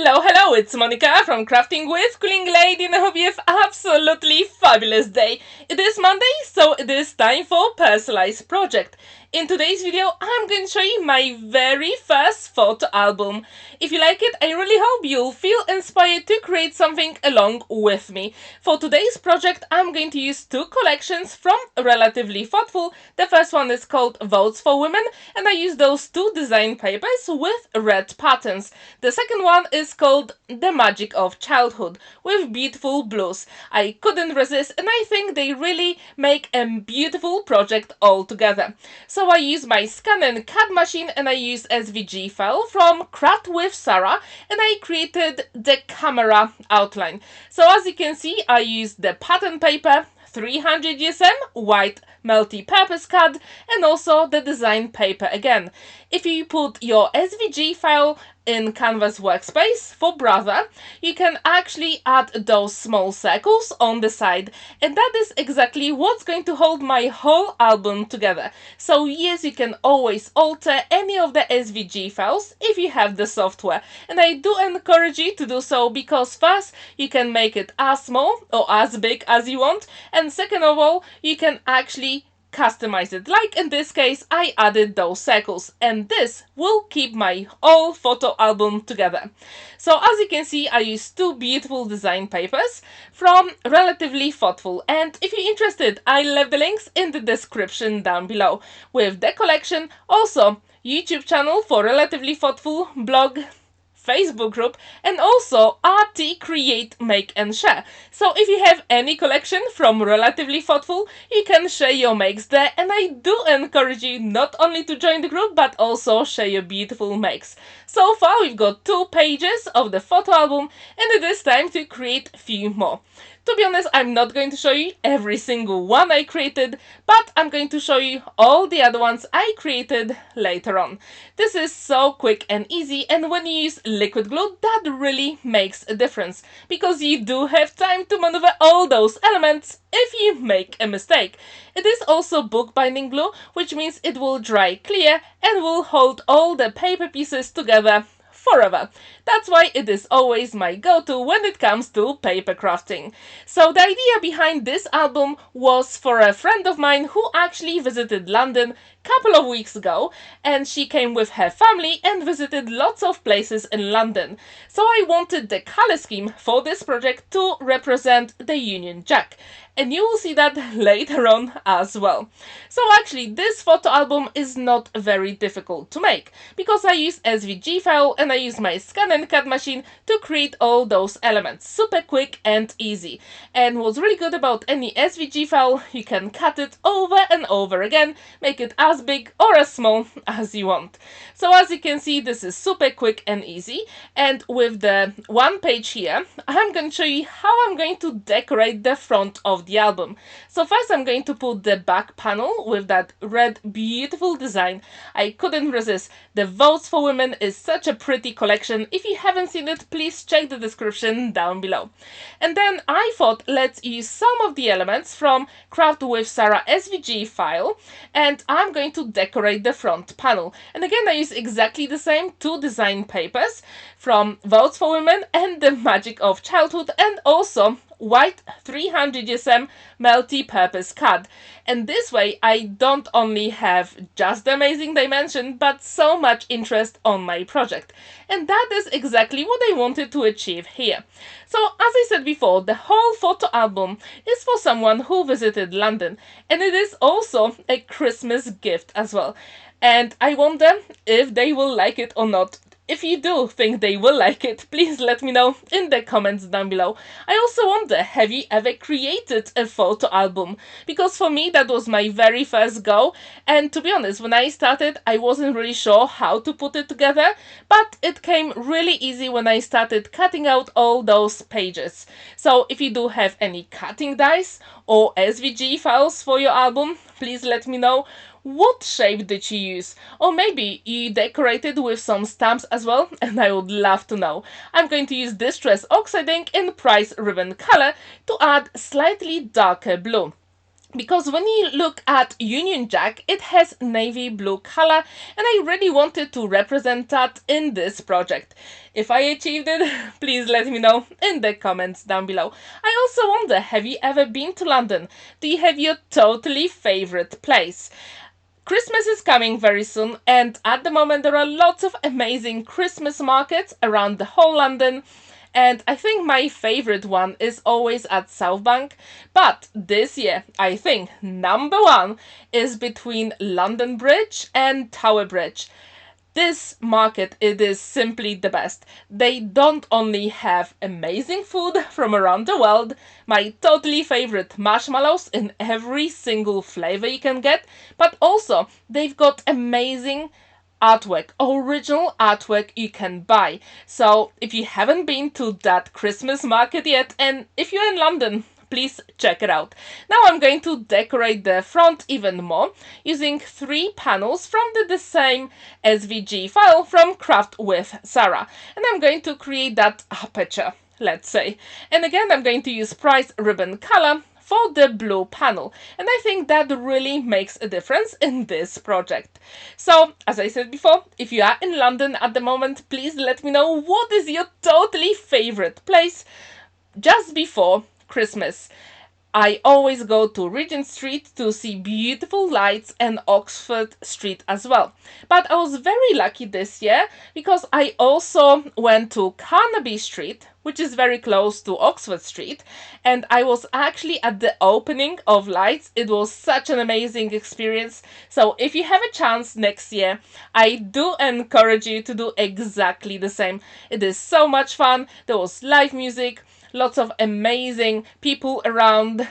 Hello, it's Monica from Crafting with Quilling Lady, and I hope you have absolutely fabulous day. It is Monday, so it is time for personalized project. In today's video, I'm going to show you my very first photo album. If you like it, I really hope you'll feel inspired to create something along with me. For today's project, I'm going to use two collections from Relatively Thoughtful. The first one is called Votes for Women, and I use those two design papers with red patterns. The second one is called The Magic of Childhood with beautiful blues. I couldn't resist, and I think they really make a beautiful project all together. So I use my scan and cut machine, and I use SVG file from Craft with Sarah, and I created the camera outline. So as you can see, I used the pattern paper, 300 GSM, white multi-purpose card, and also the design paper again. If you put your SVG file in Canvas workspace for browser, you can actually add those small circles on the side, and that is exactly what's going to hold my whole album together. So yes, you can always alter any of the SVG files if you have the software, and I do encourage you to do so, because first, you can make it as small or as big as you want, and second of all, you can actually customize it. Like in this case, I added those circles, and this will keep my whole photo album together. So as you can see, I used two beautiful design papers from Relatively Thoughtful, and if you're interested, I left the links in the description down below with the collection, also YouTube channel for Relatively Thoughtful, blog, Facebook group, and also RT Create, Make and Share. So if you have any collection from Relatively Thoughtful, you can share your makes there, and I do encourage you not only to join the group but also share your beautiful makes. So far we've got 2 pages of the photo album, and it is time to create a few more. To be honest, I'm not going to show you every single one I created, but I'm going to show you all the other ones I created later on. This is so quick and easy, and when you use liquid glue, that really makes a difference, because you do have time to maneuver all those elements if you make a mistake. It is also bookbinding glue, which means it will dry clear and will hold all the paper pieces together forever. That's why it is always my go-to when it comes to paper crafting. So the idea behind this album was for a friend of mine who actually visited London a couple of weeks ago, and she came with her family and visited lots of places in London. So I wanted the color scheme for this project to represent the Union Jack, and you will see that later on as well. So actually this photo album is not very difficult to make, because I use SVG file and I use my scan and cut machine to create all those elements. Super quick and easy. And what's really good about any SVG file, you can cut it over and over again, make it as big or as small as you want. So as you can see, this is super quick and easy, and with the one page here, I'm going to show you how I'm going to decorate the front of the album. So first I'm going to put the back panel with that red beautiful design. I couldn't resist. The Votes for Women is such a pretty collection. If you haven't seen it, please check the description down below. And then I thought, let's use some of the elements from Craft with Sarah SVG file, and I'm going to decorate the front panel. And again, I use exactly the same 2 design papers from Votes for Women and The Magic of Childhood, and also white 300 GSM multi-purpose card. And this way I don't only have just the amazing dimension, but so much interest on my project. And that is exactly what I wanted to achieve here. So as I said before, the whole photo album is for someone who visited London, and it is also a Christmas gift as well. And I wonder if they will like it or not. If you do think they will like it, please let me know in the comments down below. I also wonder, have you ever created a photo album? Because for me, that was my very first go, and to be honest, when I started, I wasn't really sure how to put it together, but it came really easy when I started cutting out all those pages. So if you do have any cutting dice or SVG files for your album, please let me know. What shape did you use? Or maybe you decorated with some stamps as well, and I would love to know. I'm going to use Distress Oxide ink in Price Ribbon color to add slightly darker blue. because when you look at Union Jack, it has navy blue color, and I really wanted to represent that in this project. If I achieved it, please let me know in the comments down below. I also wonder, have you ever been to London? Do you have your totally favorite place? Christmas is coming very soon, and at the moment there are lots of amazing Christmas markets around the whole London. And I think my favorite one is always at South Bank. But this year, I think number one is between London Bridge and Tower Bridge. This market, it is simply the best. They don't only have amazing food from around the world, my totally favorite marshmallows in every single flavor you can get, but also they've got amazing artwork, original artwork you can buy. So if you haven't been to that Christmas market yet, and if you're in London, please check it out. Now I'm going to decorate the front even more using 3 panels from the same SVG file from Craft with Sarah, and I'm going to create that aperture, let's say. And again, I'm going to use price ribbon color for the blue panel, and I think that really makes a difference in this project. So as I said before, if you are in London at the moment, please let me know what is your totally favorite place just before Christmas. I always go to Regent Street to see beautiful lights, and Oxford Street as well. But I was very lucky this year because I also went to Carnaby Street, which is very close to Oxford Street, and I was actually at the opening of lights. It was such an amazing experience. So if you have a chance next year, I do encourage you to do exactly the same. It is so much fun. There was live music, lots of amazing people around,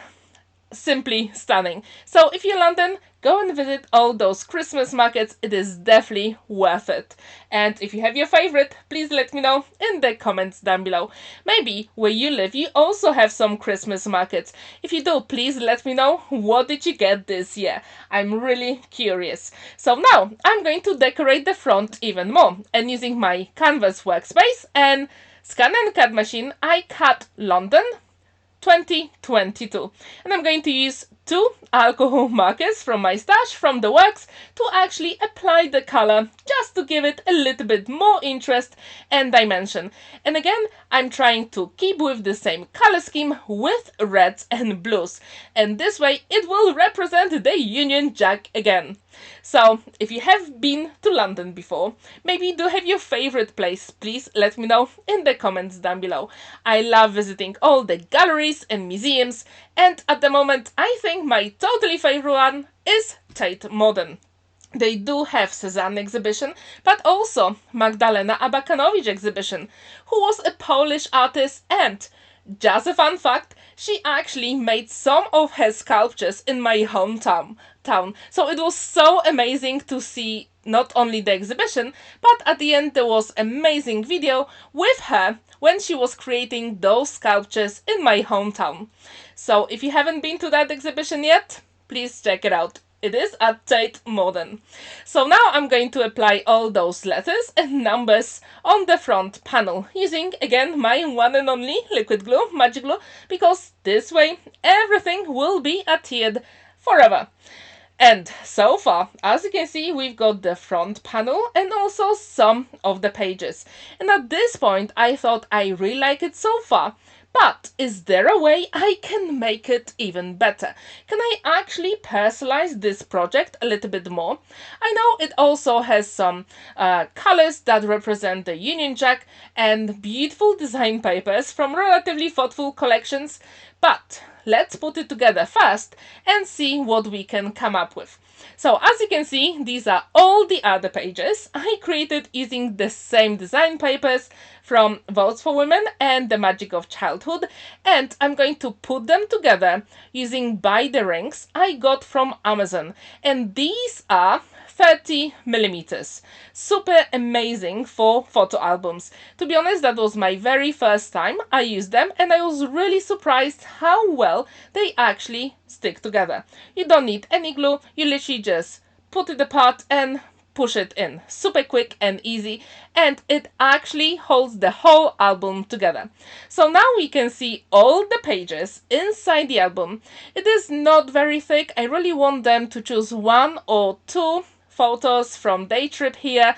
simply stunning. So if you're in London, go and visit all those Christmas markets. It is definitely worth it. And if you have your favorite, please let me know in the comments down below. Maybe where you live, you also have some Christmas markets. If you do, please let me know, what did you get this year? I'm really curious. So now I'm going to decorate the front even more, and using my canvas workspace and Scan and Cut machine, I cut London 2022, and I'm going to use 2 alcohol markers from my stash from the works to actually apply the color, just to give it a little bit more interest and dimension. And again, I'm trying to keep with the same color scheme with reds and blues, and this way it will represent the Union Jack again. So if you have been to London before, maybe you do have your favorite place, please let me know in the comments down below. I love visiting all the galleries and museums, and at the moment I think my totally favorite one is Tate Modern. They do have Cezanne exhibition, but also Magdalena Abakanowicz exhibition, who was a Polish artist, and just a fun fact, she actually made some of her sculptures in my hometown. So it was so amazing to see not only the exhibition, but at the end there was amazing video with her when she was creating those sculptures in my hometown. So if you haven't been to that exhibition yet, please check it out. It is at Tate Modern. So now I'm going to apply all those letters and numbers on the front panel using again my one and only liquid glue, magic glue, because this way everything will be adhered forever. And so far, as you can see, we've got the front panel and also some of the pages. And at this point, I thought I really like it so far. But is there a way I can make it even better? Can I actually personalize this project a little bit more? I know it also has some colors that represent the Union Jack and beautiful design papers from relatively thoughtful collections, but let's put it together first and see what we can come up with. So as you can see, these are all the other pages I created using the same design papers from Votes for Women and The Magic of Childhood, and I'm going to put them together using Buy the Rings I got from Amazon, and these are 30 millimeters. Super amazing for photo albums. To be honest, that was my very first time I used them, and I was really surprised how well they actually stick together. You don't need any glue, you literally just put it apart and push it in. Super quick and easy, and it actually holds the whole album together. So now we can see all the pages inside the album. It is not very thick. I really want them to choose 1 or 2 photos from day trip here.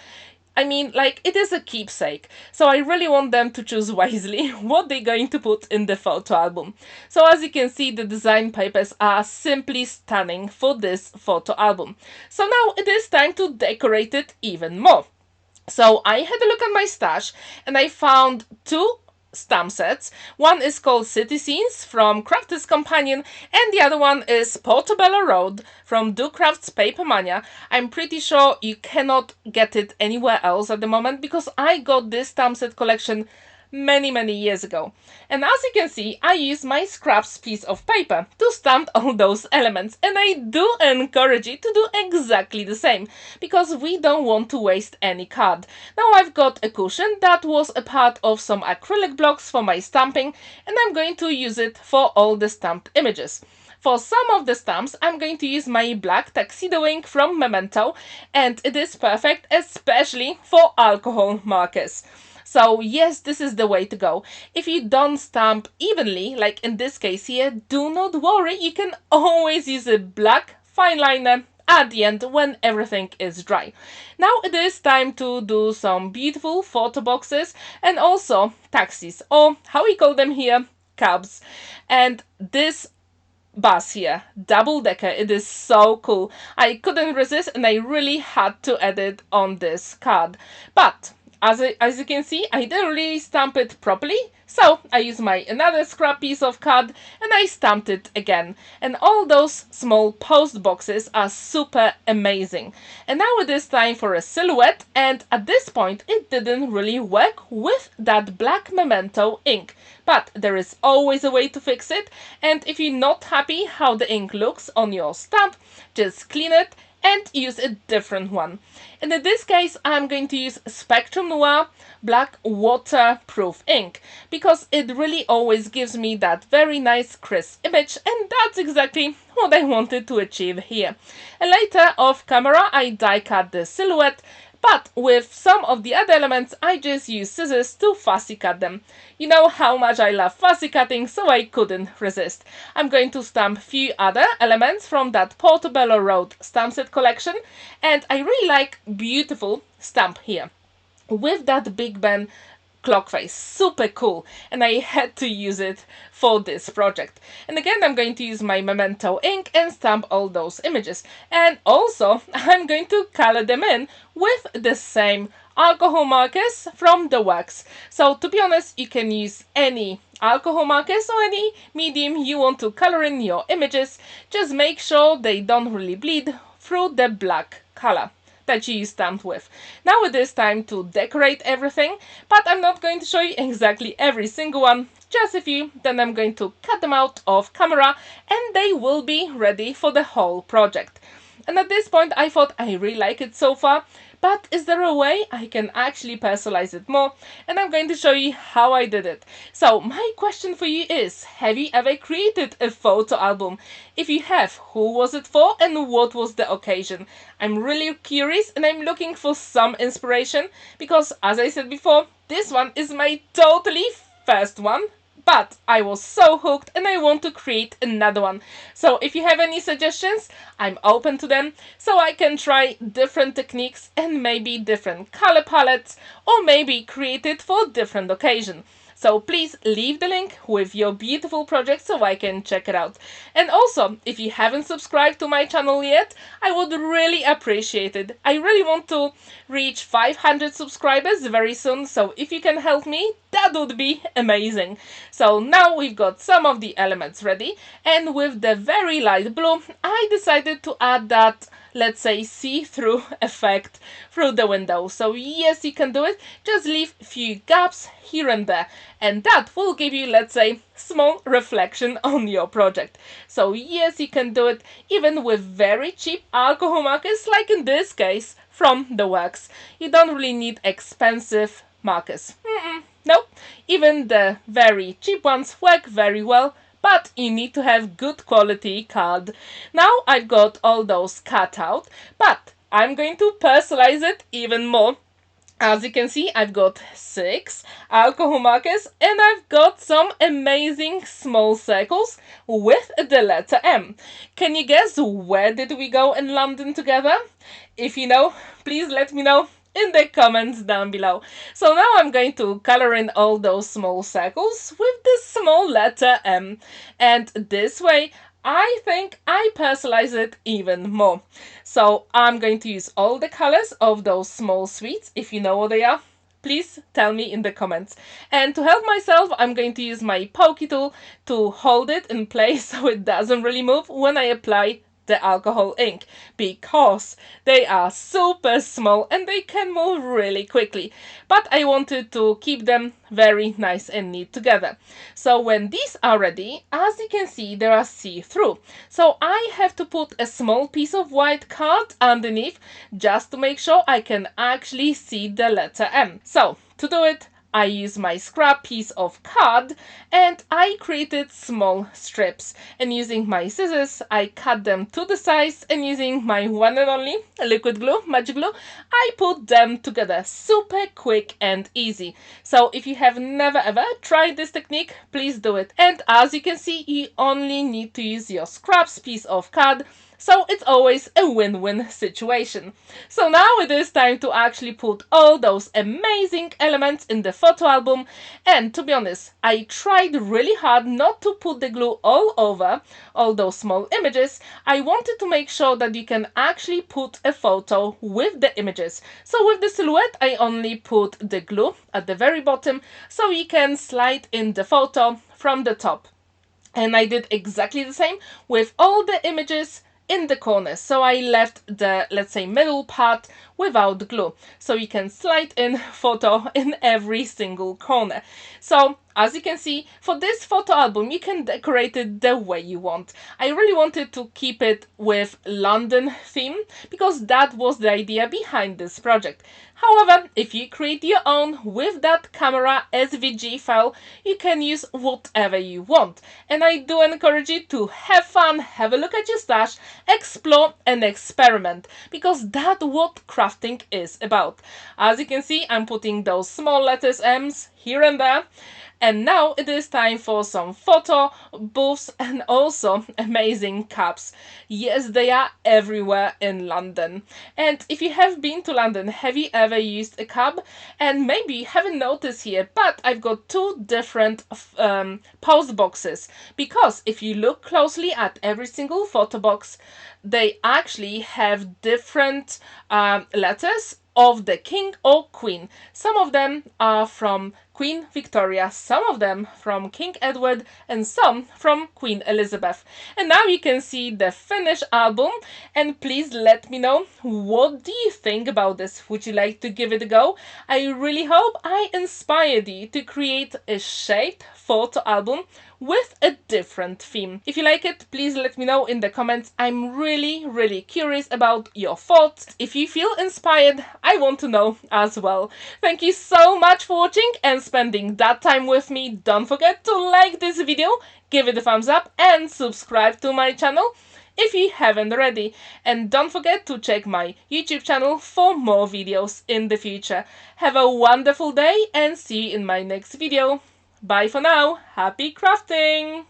I mean, like, it is a keepsake, so I really want them to choose wisely what they're going to put in the photo album. So as you can see, the design papers are simply stunning for this photo album. So now it is time to decorate it even more. So I had a look at my stash and I found 2 stamp sets. One is called City Scenes from Docrafts Companion, and the other one is Portobello Road from Docrafts Papermania. I'm pretty sure you cannot get it anywhere else at the moment because I got this stamp set collection many years ago. And as you can see, I use my scraps piece of paper to stamp all those elements, and I do encourage you to do exactly the same because we don't want to waste any card. Now I've got a cushion that was a part of some acrylic blocks for my stamping, and I'm going to use it for all the stamped images. For some of the stamps, I'm going to use my black Tuxedo ink from Memento, and it is perfect especially for alcohol markers. So yes, this is the way to go. If you don't stamp evenly, like in this case here, do not worry, you can always use a black fine liner at the end when everything is dry. Now it is time to do some beautiful photo boxes and also taxis, or how we call them here, cabs. And this bus here, double decker, it is so cool. I couldn't resist and I really had to add it on this card. But as you can see, I didn't really stamp it properly, so I used my another scrap piece of card and I stamped it again. And all those small post boxes are super amazing. And now it is time for a silhouette, and at this point it didn't really work with that black Memento ink. But there is always a way to fix it, and if you're not happy how the ink looks on your stamp, just clean it and use a different one. And in this case, I'm going to use Spectrum Noir black waterproof ink because it really always gives me that very nice crisp image, and that's exactly what I wanted to achieve here. And later off camera, I die cut the silhouette, but with some of the other elements, I just use scissors to fussy cut them. You know how much I love fussy cutting, so I couldn't resist. I'm going to stamp a few other elements from that Portobello Road stamp set collection, and I really like beautiful stamp here with that Big Ben clock face, super cool, and I had to use it for this project. And again, I'm going to use my Memento ink and stamp all those images, and also I'm going to color them in with the same alcohol markers from the wax. So to be honest, you can use any alcohol markers or any medium you want to color in your images. Just make sure they don't really bleed through the black color that you stamped with. Now it is time to decorate everything, but I'm not going to show you exactly every single one, just a few, then I'm going to cut them out off camera and they will be ready for the whole project. And at this point I thought I really like it so far, but is there a way I can actually personalize it more? And I'm going to show you how I did it. So my question for you is, have you ever created a photo album? If you have, who was it for and what was the occasion? I'm really curious and I'm looking for some inspiration because, as I said before, this one is my totally first one. But I was so hooked and I want to create another one. So if you have any suggestions, I'm open to them, so I can try different techniques and maybe different color palettes, or maybe create it for different occasion. So please leave the link with your beautiful project so I can check it out. And also, if you haven't subscribed to my channel yet, I would really appreciate it. I really want to reach 500 subscribers very soon, so if you can help me, that would be amazing. So now we've got some of the elements ready, and with the very light blue, I decided to add that, let's say, see-through effect through the window. So yes, you can do it, just leave a few gaps here and there, and that will give you, let's say, small reflection on your project. So yes, you can do it even with very cheap alcohol markers, like in this case from the wax. You don't really need expensive markers. Nope, even the very cheap ones work very well, but you need to have good quality card. Now I've got all those cut out, but I'm going to personalize it even more. As you can see, I've got 6 alcohol markers and I've got some amazing small circles with the letter M. Can you guess where did we go in London together? If you know, please let me know in the comments down below. So now I'm going to color in all those small circles with the small letter M, and this way I think I personalize it even more. So I'm going to use all the colors of those small sweets. If you know what they are, please tell me in the comments. And to help myself, I'm going to use my pokey tool to hold it in place so it doesn't really move when I apply the alcohol ink, because they are super small and they can move really quickly. But I wanted to keep them very nice and neat together. So when these are ready, as you can see, they are see-through. So I have to put a small piece of white card underneath just to make sure I can actually see the letter M. So to do it, I use my scrap piece of card and I created small strips, and using my scissors I cut them to the size, and using my one and only liquid glue, magic glue, I put them together super quick and easy. So if you have never ever tried this technique, please do it. And as you can see, you only need to use your scraps piece of card, so it's always a win-win situation. So now it is time to actually put all those amazing elements in the photo album, and to be honest, I tried really hard not to put the glue all over all those small images. I wanted to make sure that you can actually put a photo with the images. So with the silhouette, I only put the glue at the very bottom so you can slide in the photo from the top. And I did exactly the same with all the images in the corners. So I left the, let's say, middle part without glue, so you can slide in photo in every single corner. So as you can see, for this photo album, you can decorate it the way you want. I really wanted to keep it with London theme because that was the idea behind this project. However, if you create your own with that camera SVG file, you can use whatever you want. And I do encourage you to have fun, have a look at your stash, explore and experiment, because that's what crafting is about. As you can see, I'm putting those small letters M's here and there. And now it is time for some photo booths and also amazing cups. Yes, they are everywhere in London. And if you have been to London, have you ever used a cup? And maybe you haven't noticed here, but I've got 2 different post boxes. Because if you look closely at every single photo box, they actually have different letters of the king or queen. Some of them are from Queen Victoria, some of them from King Edward, and some from Queen Elizabeth. And now you can see the finished album, and please let me know, what do you think about this? Would you like to give it a go? I really hope I inspired you to create a shaped photo album with a different theme. If you like it, please let me know in the comments. I'm really curious about your thoughts. If you feel inspired, I want to know as well. Thank you so much for watching and spending that time with me. Don't forget to like this video, give it a thumbs up and subscribe to my channel if you haven't already. And don't forget to check my YouTube channel for more videos in the future. Have a wonderful day and see you in my next video. Bye for now. Happy crafting!